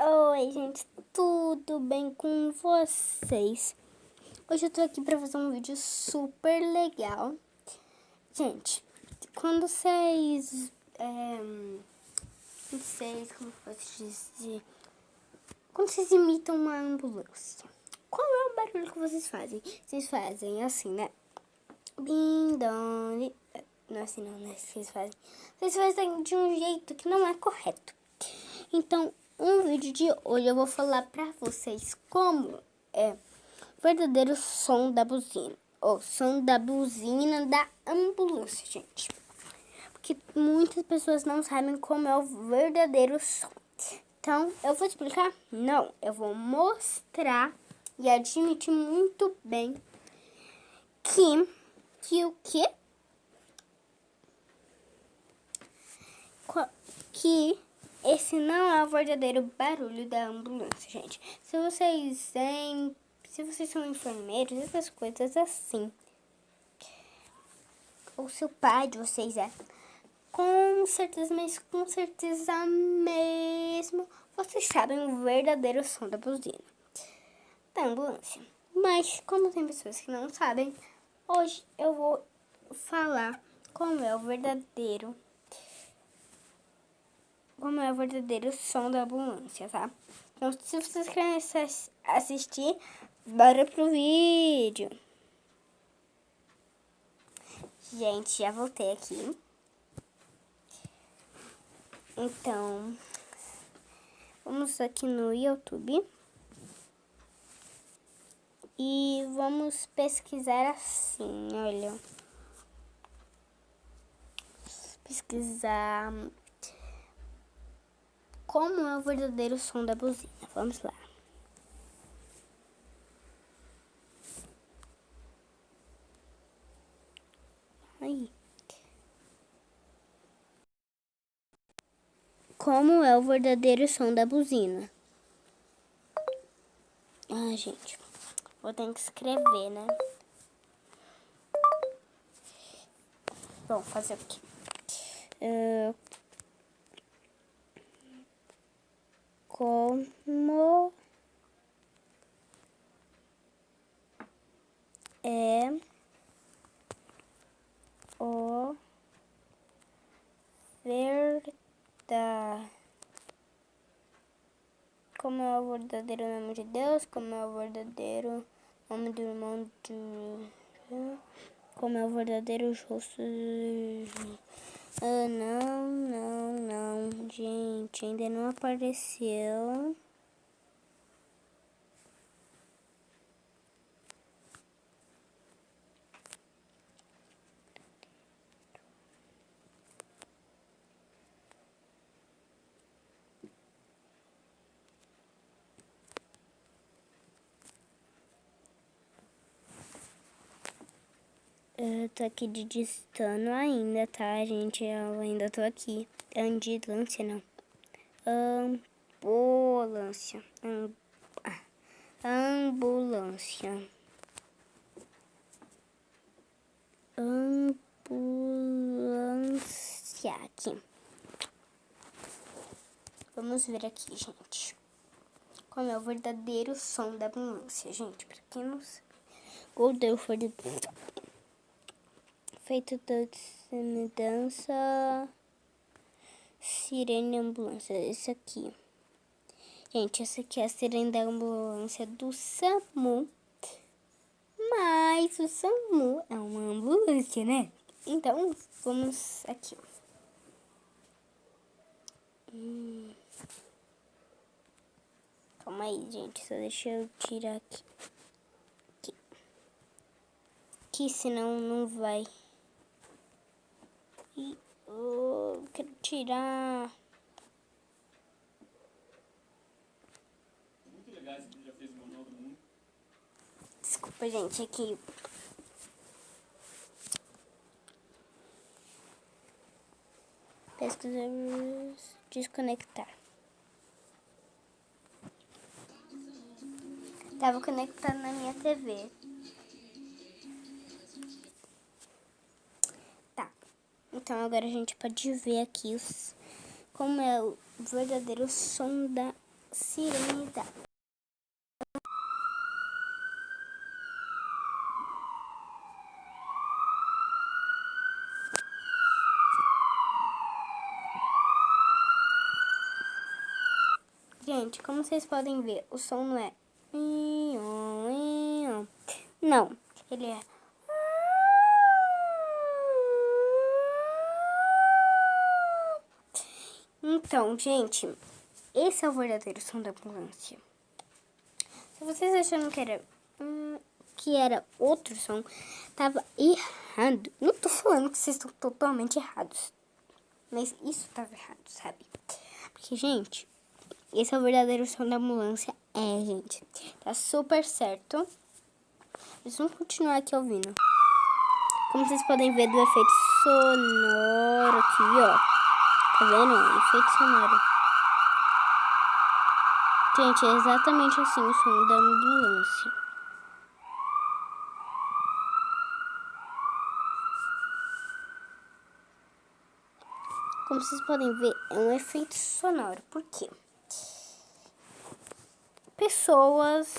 Oi, gente, tudo bem com vocês? Hoje eu tô aqui pra fazer um vídeo super legal. Gente, quando vocês... não sei como posso dizer... Quando vocês imitam uma ambulância, qual é o barulho que vocês fazem? Vocês fazem assim, né? Bim, dong... Não é assim não, né? Vocês fazem de um jeito que não é correto. Então, no vídeo de hoje eu vou falar pra vocês como é o verdadeiro som da buzina. O som da buzina da ambulância, gente. Porque muitas pessoas não sabem como é o verdadeiro som. Então, eu vou explicar? Não, eu vou mostrar e admitir muito bem que o quê? Que esse não é o verdadeiro barulho da ambulância, gente. Se vocês são enfermeiros, essas coisas assim, ou seu pai de vocês com certeza, mas com certeza mesmo, vocês sabem o verdadeiro som da buzina da ambulância. Mas como tem pessoas que não sabem, hoje eu vou falar como é o verdadeiro som da ambulância, tá? Então, se vocês querem assistir, bora pro vídeo. Gente, já voltei aqui. Então, vamos aqui no YouTube. E vamos pesquisar assim, olha. Pesquisar... como é o verdadeiro som da buzina? Vamos lá. Aí. Como é o verdadeiro som da buzina? Ah, gente. Vou ter que escrever, né? Bom, fazer o quê? Como é o como é o verdadeiro nome de Deus, como é o verdadeiro nome do irmão de... como é o verdadeiro rosto... não, gente, ainda não apareceu. Eu tô aqui digitando ainda, tá, gente? Eu ainda tô aqui. Ambulância, não. Ambulância. Ambulância. Ambulância. Aqui. Vamos ver aqui, gente. Como é o verdadeiro som da ambulância, gente. Pra quem não sabe. Gordeu foi de... feito da dança... sirene ambulância. Esse aqui. Gente, essa aqui é a sirene da ambulância do SAMU. Mas o SAMU é uma ambulância, né? Então, vamos aqui. Calma aí, gente. Só deixa eu tirar aqui. Que senão não vai. E eu quero tirar. Muito legal, esse vídeo já fez o Manual do Mundo. Desculpa, gente, aqui. Pesquisar, desconectar. Tava conectado na minha TV. Tá. Então agora a gente pode ver aqui como é o verdadeiro som da sirenizar. Gente, como vocês podem ver, o som não é... Não, ele é... Então, gente, esse é o verdadeiro som da ambulância. Se vocês achando que era outro som, tava errado. Não tô falando que vocês estão totalmente errados, mas isso tava errado, sabe? Porque, gente, esse é o verdadeiro som da ambulância. É, gente, tá super certo. Eles vão continuar aqui ouvindo. Como vocês podem ver do efeito sonoro aqui, ó. Tá vendo? Efeito sonoro. Gente, é exatamente assim o som da ambulância. Como vocês podem ver, é um efeito sonoro. Por quê? Pessoas...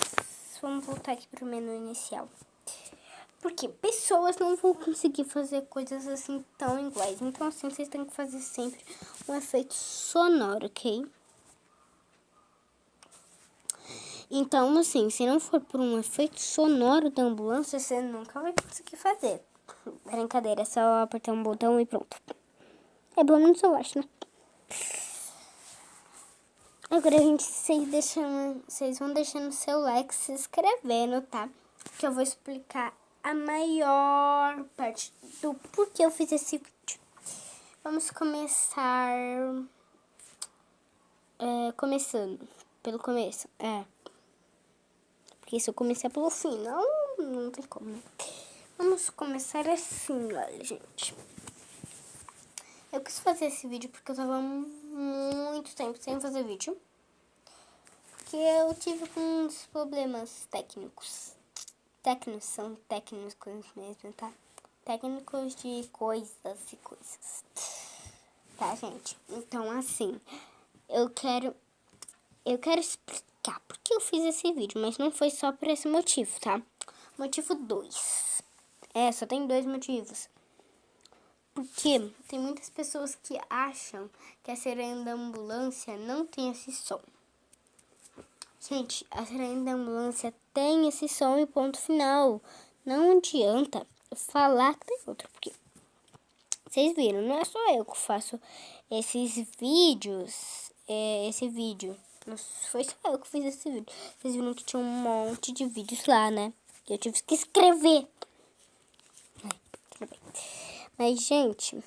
Vamos voltar aqui pro menu inicial. Porque pessoas não vão conseguir fazer coisas assim tão iguais. Então, assim, vocês têm que fazer sempre um efeito sonoro, ok? Então, assim, se não for por um efeito sonoro da ambulância, você nunca vai conseguir fazer. Brincadeira, é só apertar um botão e pronto. É bom no seu acho, né? Agora, gente, vocês vão deixando seu like, se inscrevendo, tá? Que eu vou explicar a maior parte do porquê eu fiz esse vídeo. Vamos começar... começando pelo começo. Porque se eu começar pelo fim, não tem como, né? Vamos começar assim, olha, gente. Eu quis fazer esse vídeo porque eu tava muito tempo sem fazer vídeo. Porque eu tive uns problemas técnicos. Técnicos são técnicos mesmo, tá? Técnicos de coisas e coisas. Tá, gente? Então, assim, eu quero explicar por que eu fiz esse vídeo, mas não foi só por esse motivo, tá? Motivo 2. Só tem 2 motivos. Porque tem muitas pessoas que acham que a sirene da ambulância não tem esse som. Gente, a sirene da ambulância tem esse som e ponto final. Não adianta falar que tem outro, porque vocês viram, não é só eu que faço esses vídeos, esse vídeo. Não foi só eu que fiz esse vídeo. Vocês viram que tinha um monte de vídeos lá, né? Eu tive que escrever. Tudo bem. Mas, gente,